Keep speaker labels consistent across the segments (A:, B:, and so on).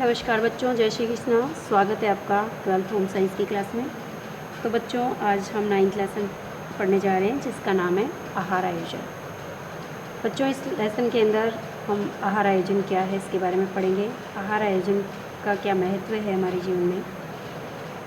A: नमस्कार बच्चों, जय श्री कृष्णा। स्वागत है आपका 12th होम साइंस की क्लास में। तो बच्चों, आज हम 9th लेसन पढ़ने जा रहे हैं जिसका नाम है आहार आयोजन। बच्चों, इस लेसन के अंदर हम आहार आयोजन क्या है इसके बारे में पढ़ेंगे। आहार आयोजन का क्या महत्व है हमारे जीवन में,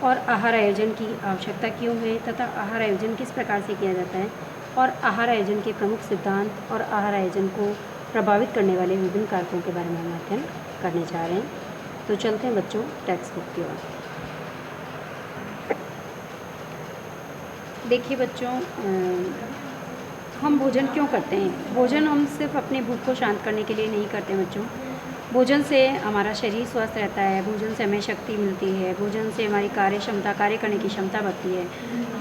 A: और आहार आयोजन की आवश्यकता क्यों है, तथा आहार आयोजन किस प्रकार से किया जाता है, और आहार आयोजन के प्रमुख सिद्धांत और आहार आयोजन को प्रभावित करने वाले विभिन्न कारकों के बारे में हम अध्ययन करने जा रहे हैं। तो चलते हैं बच्चों टेक्स्ट बुक की ओर। देखिए बच्चों, हम भोजन क्यों करते हैं। भोजन हम सिर्फ अपनी भूख को शांत करने के लिए नहीं करते बच्चों। भोजन से हमारा शरीर स्वस्थ रहता है, भोजन से हमें शक्ति मिलती है, भोजन से हमारी कार्य करने की क्षमता बढ़ती है,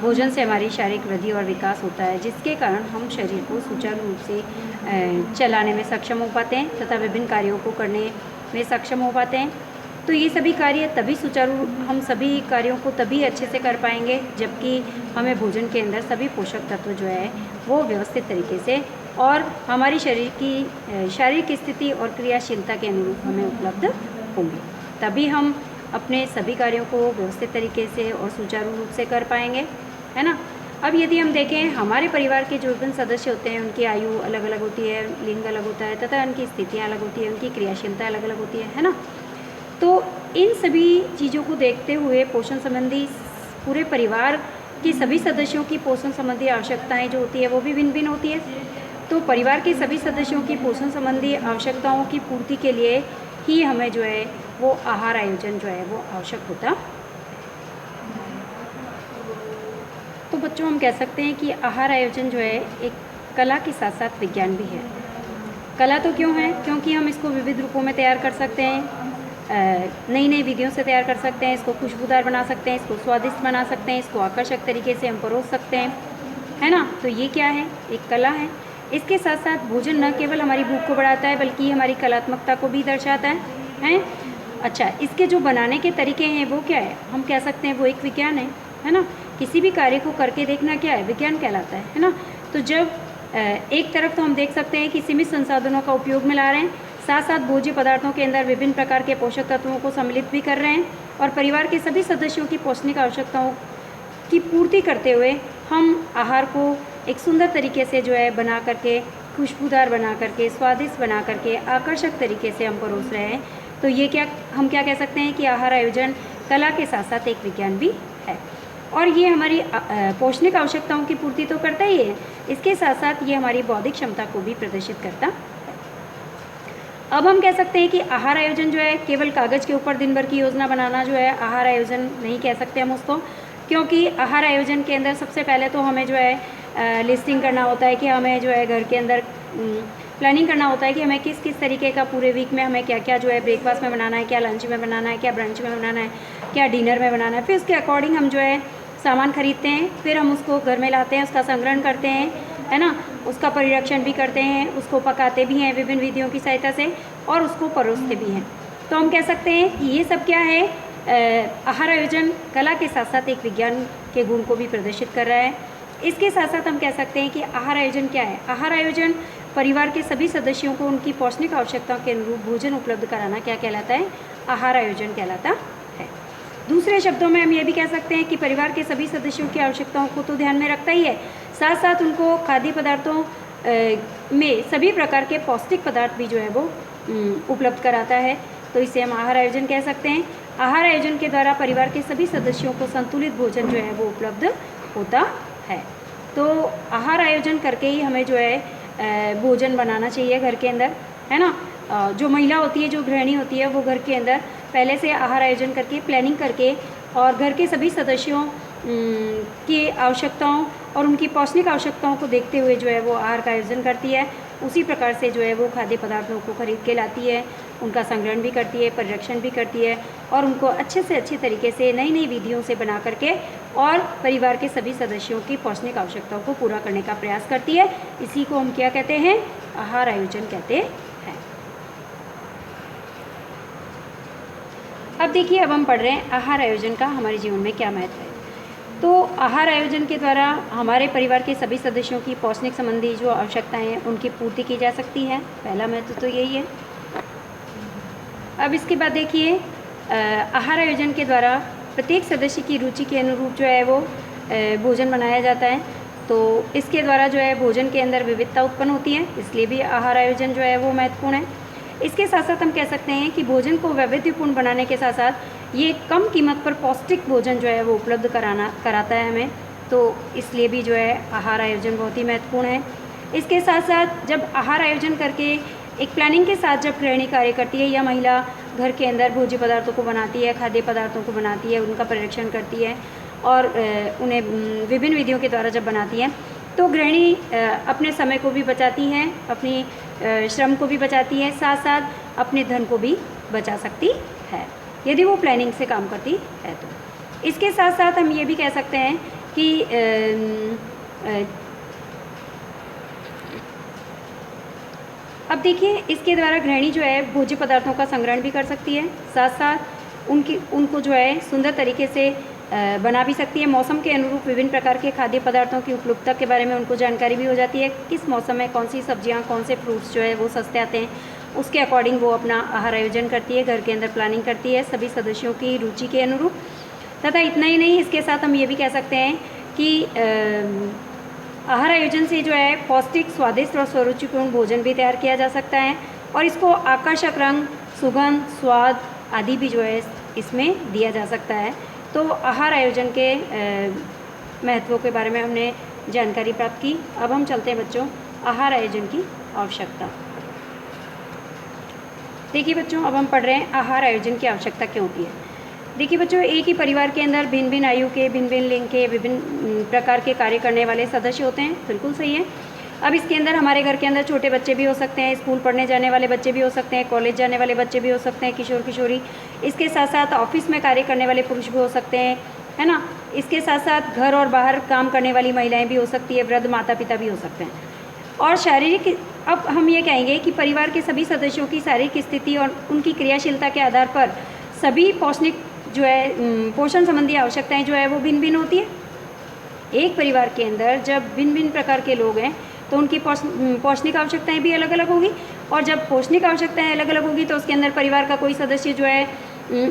A: भोजन से हमारी शारीरिक वृद्धि और विकास होता है, जिसके कारण हम शरीर को सुचारू रूप से चलाने में सक्षम हो पाते हैं तथा विभिन्न कार्यों को करने में सक्षम हो पाते हैं। तो ये सभी कार्य तभी हम सभी कार्यों को तभी अच्छे से कर पाएंगे जबकि हमें भोजन के अंदर सभी पोषक तत्व जो है वो व्यवस्थित तरीके से और हमारी शरीर की शारीरिक स्थिति और क्रियाशीलता के अनुरूप हमें उपलब्ध होंगे, तभी हम अपने सभी कार्यों को व्यवस्थित तरीके से और सुचारू रूप से कर पाएंगे, है ना। अब यदि हम देखें, हमारे परिवार के जो विभिन्न सदस्य होते हैं उनकी आयु अलग अलग होती है, लिंग अलग होता है तथा उनकी स्थितियाँ अलग होती है, उनकी क्रियाशीलता अलग अलग होती है ना। तो इन सभी चीज़ों को देखते हुए पोषण संबंधी पूरे परिवार के सभी सदस्यों की पोषण संबंधी आवश्यकताएं जो होती है वो भी भिन्न भिन्न होती है। तो परिवार के सभी सदस्यों की पोषण संबंधी आवश्यकताओं की पूर्ति के लिए ही हमें जो है वो आहार आयोजन जो है वो आवश्यक होता। तो बच्चों, हम कह सकते हैं कि आहार आयोजन जो है एक कला के साथ साथ विज्ञान भी है। कला तो क्यों है, क्योंकि हम इसको विविध रूपों में तैयार कर सकते हैं, नई नई विधियों से तैयार कर सकते हैं, इसको खुशबूदार बना सकते हैं, इसको स्वादिष्ट बना सकते हैं, इसको आकर्षक तरीके से हम परोस सकते हैं, है ना। तो ये क्या है, एक कला है। इसके साथ साथ भोजन न केवल हमारी भूख को बढ़ाता है बल्कि हमारी कलात्मकता को भी दर्शाता है। अच्छा, इसके जो बनाने के तरीके हैं वो क्या है, हम कह सकते हैं वो एक विज्ञान है ना। किसी भी कार्य को करके देखना क्या है, विज्ञान कहलाता है ना। तो जब एक तरफ तो हम देख सकते हैं कि सीमित संसाधनों का उपयोग में ला रहे हैं, साथ साथ भोज्य पदार्थों के अंदर विभिन्न प्रकार के पोषक तत्वों को सम्मिलित भी कर रहे हैं, और परिवार के सभी सदस्यों की पौष्टिक आवश्यकताओं की पूर्ति करते हुए हम आहार को एक सुंदर तरीके से जो है बना करके, खुशबूदार बना करके, स्वादिष्ट बना करके, आकर्षक तरीके से हम परोस रहे हैं। तो ये हम क्या कह सकते हैं कि आहार आयोजन कला के साथ साथ एक विज्ञान भी है, और ये हमारी पौष्टिक आवश्यकताओं की पूर्ति तो करता ही है, इसके साथ साथ ये हमारी बौद्धिक क्षमता को भी प्रदर्शित करता है। अब हम कह सकते हैं कि आहार आयोजन जो है केवल कागज़ के ऊपर दिन भर की योजना बनाना जो है आहार आयोजन नहीं कह सकते हम उसको, क्योंकि आहार आयोजन के अंदर सबसे पहले तो हमें जो है लिस्टिंग करना होता है कि हमें जो है घर के अंदर प्लानिंग करना होता है कि हमें किस किस तरीके का पूरे वीक में हमें क्या क्या जो है ब्रेकफास्ट में बनाना है, क्या लंच में बनाना है, क्या ब्रंच में बनाना है, क्या डिनर में बनाना है। फिर उसके अकॉर्डिंग हम जो है सामान खरीदते हैं, फिर हम उसको घर में लाते हैं, उसका संग्रहण करते हैं, है ना, उसका परिरक्षण भी करते हैं, उसको पकाते भी हैं विभिन्न विधियों की सहायता से, और उसको परोसते भी हैं। तो हम कह सकते हैं कि ये सब क्या है, आहार आयोजन कला के साथ साथ एक विज्ञान के गुण को भी प्रदर्शित कर रहा है। इसके साथ साथ हम कह सकते हैं कि आहार आयोजन क्या है। आहार आयोजन परिवार के सभी सदस्यों को उनकी पौष्टिक आवश्यकताओं के अनुरूप भोजन उपलब्ध कराना क्या कहलाता है, आहार आयोजन कहलाता है। दूसरे शब्दों में हम ये भी कह सकते हैं कि परिवार के सभी सदस्यों की आवश्यकताओं को तो ध्यान में रखता ही है, साथ साथ उनको खाद्य पदार्थों में सभी प्रकार के पौष्टिक पदार्थ भी जो है वो उपलब्ध कराता है। तो इसे हम आहार आयोजन कह सकते हैं। आहार आयोजन के द्वारा परिवार के सभी सदस्यों को संतुलित भोजन जो है वो उपलब्ध होता है। तो आहार आयोजन करके ही हमें जो है भोजन बनाना चाहिए घर के अंदर, है ना। जो महिला होती है, जो गृहिणी होती है, वो घर के अंदर पहले से आहार आयोजन करके, प्लानिंग करके, और घर के सभी सदस्यों की आवश्यकताओं और उनकी पौष्टिक आवश्यकताओं को देखते हुए जो है वो आहार का आयोजन करती है। उसी प्रकार से जो है वो खाद्य पदार्थों को खरीद के लाती है, उनका संग्रहण भी करती है, परिरक्षण भी करती है, और उनको अच्छे से अच्छे तरीके से नई नई विधियों से बना करके और परिवार के सभी सदस्यों की पौष्टिक आवश्यकताओं को पूरा करने का प्रयास करती है। इसी को हम क्या कहते हैं, आहार आयोजन कहते हैं। अब देखिए, अब हम पढ़ रहे हैं आहार आयोजन का हमारे जीवन में क्या महत्व है। तो आहार आयोजन के द्वारा हमारे परिवार के सभी सदस्यों की पौष्टिक संबंधी जो आवश्यकताएं हैं उनकी पूर्ति की जा सकती है। पहला महत्व तो यही है। अब इसके बाद देखिए आहार आयोजन के द्वारा प्रत्येक सदस्य की रुचि के अनुरूप जो है वो भोजन बनाया जाता है। तो इसके द्वारा जो है भोजन के अंदर विविधता उत्पन्न होती है, इसलिए भी आहार आयोजन जो है वो महत्वपूर्ण है। इसके साथ साथ हम कह सकते हैं कि भोजन को वैविध्यपूर्ण बनाने के साथ साथ ये कम कीमत पर पौष्टिक भोजन जो है वो उपलब्ध कराता है हमें, तो इसलिए भी जो है आहार आयोजन बहुत ही महत्वपूर्ण है। इसके साथ साथ जब आहार आयोजन करके एक प्लानिंग के साथ जब गृहिणी कार्य करती है या महिला घर के अंदर भोज्य पदार्थों को बनाती है, खाद्य पदार्थों को बनाती है, उनका परीक्षण करती है और उन्हें विभिन्न विधियों के द्वारा जब बनाती है, तो गृहिणी अपने समय को भी बचाती है, अपनी श्रम को भी बचाती है, साथ साथ अपने धन को भी बचा सकती है यदि वो प्लानिंग से काम करती है। तो इसके साथ साथ हम ये भी कह सकते हैं कि अब देखिए इसके द्वारा गृहिणी जो है भोज्य पदार्थों का संग्रहण भी कर सकती है, साथ साथ उनको जो है सुंदर तरीके से बना भी सकती है। मौसम के अनुरूप विभिन्न प्रकार के खाद्य पदार्थों की उपलब्धता के बारे में उनको जानकारी भी हो जाती है, किस मौसम में कौन सी सब्जियां, कौन से फ्रूट्स जो है वो सस्ते आते हैं, उसके अकॉर्डिंग वो अपना आहार आयोजन करती है, घर के अंदर प्लानिंग करती है सभी सदस्यों की रुचि के अनुरूप। तथा इतना ही नहीं, इसके साथ हम ये भी कह सकते हैं कि आहार आयोजन से जो है पौष्टिक, स्वादिष्ट और स्वरुचिपूर्ण भोजन भी तैयार किया जा सकता है और इसको आकर्षक रंग, सुगंध, स्वाद आदि भी जो है इसमें दिया जा सकता है। तो आहार आयोजन के महत्वों के बारे में हमने जानकारी प्राप्त की। अब हम चलते हैं बच्चों आहार आयोजन की आवश्यकता। देखिए बच्चों, अब हम पढ़ रहे हैं आहार आयोजन की आवश्यकता क्यों होती है। देखिए बच्चों, एक ही परिवार के अंदर भिन्न भिन्न आयु के, भिन्न भिन्न लिंग के, विभिन्न प्रकार के कार्य करने वाले सदस्य होते हैं, बिल्कुल सही है। अब इसके अंदर हमारे घर के अंदर छोटे बच्चे भी हो सकते हैं, स्कूल पढ़ने जाने वाले बच्चे भी हो सकते हैं, कॉलेज जाने वाले बच्चे भी हो सकते हैं, किशोर किशोरी। इसके साथ साथ ऑफिस में कार्य करने वाले पुरुष भी हो सकते हैं, है ना। इसके साथ साथ घर और बाहर काम करने वाली महिलाएं भी हो सकती है, वृद्ध माता पिता भी हो सकते हैं। और शारीरिक, अब हम ये कहेंगे कि परिवार के सभी सदस्यों की शारीरिक स्थिति और उनकी क्रियाशीलता के आधार पर सभी पोषण संबंधी आवश्यकताएं जो है वो भिन्न भिन्न होती है। एक परिवार के अंदर जब भिन्न भिन्न प्रकार के लोग हैं तो उनकी पौष्टिक आवश्यकताएं भी अलग अलग होगी, और जब पौष्टिक आवश्यकताएं अलग अलग होगी तो उसके अंदर परिवार का कोई सदस्य जो है,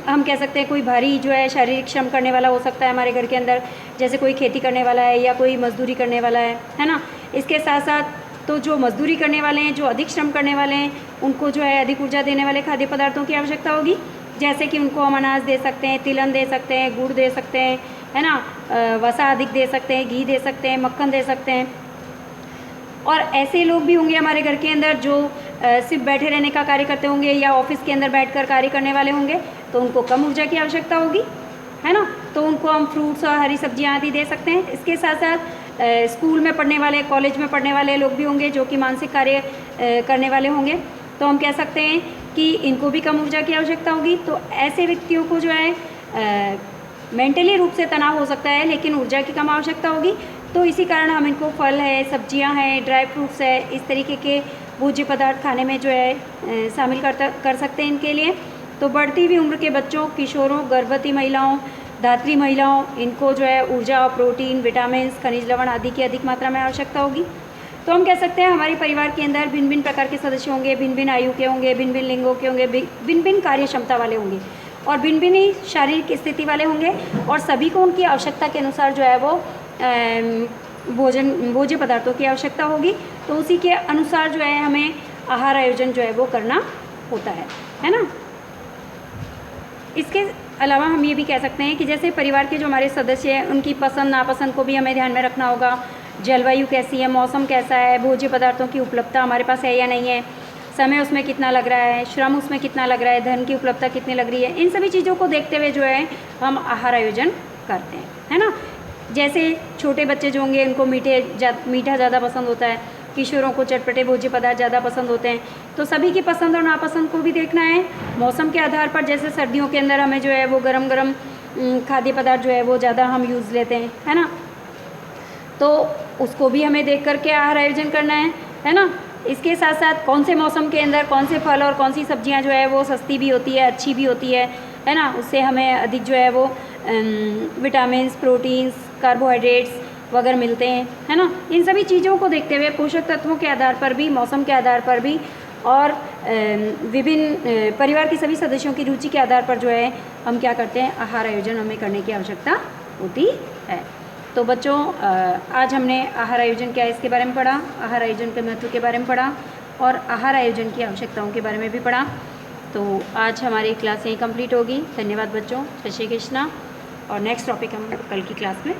A: हम कह सकते हैं कोई भारी जो है शारीरिक श्रम करने वाला हो सकता है हमारे घर के अंदर, जैसे कोई खेती करने वाला है या कोई मजदूरी करने वाला है ना। इसके साथ साथ तो जो मजदूरी करने वाले हैं, जो अधिक श्रम करने वाले हैं, उनको जो है अधिक ऊर्जा देने वाले खाद्य पदार्थों की आवश्यकता होगी, जैसे कि उनको हम अनाज दे सकते हैं, तिलहन दे सकते हैं, गुड़ दे सकते हैं, है ना, वसा अधिक दे सकते हैं, घी दे सकते हैं, मक्खन दे सकते हैं। और ऐसे लोग भी होंगे हमारे घर के अंदर जो सिर्फ बैठे रहने का कार्य करते होंगे या ऑफिस के अंदर बैठकर कार्य करने वाले होंगे, तो उनको कम ऊर्जा की आवश्यकता होगी, है ना। तो उनको हम फ्रूट्स और हरी सब्जियां आदि दे सकते हैं। इसके साथ साथ स्कूल में पढ़ने वाले, कॉलेज में पढ़ने वाले लोग भी होंगे जो कि मानसिक कार्य करने वाले होंगे, तो हम कह सकते हैं कि इनको भी कम ऊर्जा की आवश्यकता होगी। तो ऐसे व्यक्तियों को जो है मेंटली रूप से तनाव हो सकता है, लेकिन ऊर्जा की कम आवश्यकता होगी। तो इसी कारण हम इनको फल है, सब्जियां हैं, ड्राई फ्रूट्स है, इस तरीके के भोज्य पदार्थ खाने में जो है शामिल कर सकते हैं इनके लिए। तो बढ़ती हुई उम्र के बच्चों, किशोरों, गर्भवती महिलाओं, धात्री महिलाओं, इनको जो है ऊर्जा और प्रोटीन, विटामिन, खनिज लवण आदि की अधिक मात्रा में आवश्यकता होगी। तो हम कह सकते हैं हमारे परिवार के अंदर भिन्न भिन्न प्रकार के सदस्य होंगे, भिन्न भिन्न आयु के होंगे, भिन्न भिन्न लिंगों के होंगे, भिन्न भिन्न कार्य क्षमता वाले होंगे और भिन्न भिन्न ही शारीरिक स्थिति वाले होंगे, और सभी को उनकी आवश्यकता के अनुसार जो है वो भोज्य पदार्थों की आवश्यकता होगी। तो उसी के अनुसार जो है हमें आहार आयोजन जो है वो करना होता है ना। इसके अलावा हम ये भी कह सकते हैं कि जैसे परिवार के जो हमारे सदस्य हैं उनकी पसंद नापसंद को भी हमें ध्यान में रखना होगा। जलवायु कैसी है, मौसम कैसा है, भोज्य पदार्थों की उपलब्धता हमारे पास है या नहीं है, समय उसमें कितना लग रहा है, श्रम उसमें कितना लग रहा है, धन की उपलब्धता कितनी लग रही है, इन सभी चीज़ों को देखते हुए जो है हम आहार आयोजन करते हैं, है ना। जैसे छोटे बच्चे जो होंगे उनको मीठा ज़्यादा पसंद होता है, किशोरों को चटपटे भोज्य पदार्थ ज़्यादा पसंद होते हैं। तो सभी की पसंद और नापसंद को भी देखना है। मौसम के आधार पर जैसे सर्दियों के अंदर हमें जो है वो गरम गरम खाद्य पदार्थ जो है वो ज़्यादा हम यूज़ लेते हैं, है ना। तो उसको भी हमें देख करके आहार आयोजन करना है ना। इसके साथ साथ कौन से मौसम के अंदर कौन से फल और कौन सी सब्जियां जो है वो सस्ती भी होती है, अच्छी भी होती है ना। उससे हमें अधिक जो है वो विटामिन्स, प्रोटीन्स, कार्बोहाइड्रेट्स वगैरह मिलते हैं, है ना। इन सभी चीज़ों को देखते हुए पोषक तत्वों के आधार पर भी, मौसम के आधार पर भी और विभिन्न परिवार के सभी सदस्यों की रुचि के आधार पर जो है हम क्या करते हैं, आहार आयोजन हमें करने की आवश्यकता होती है। तो बच्चों आज हमने आहार आयोजन क्या है इसके बारे में पढ़ा, आहार आयोजन के महत्व के बारे में पढ़ा और आहार आयोजन की आवश्यकताओं के बारे में भी पढ़ा। तो आज हमारी क्लास यहीं कंप्लीट होगी। धन्यवाद बच्चों, जय श्री कृष्णा। और नेक्स्ट टॉपिक हम कल की क्लास में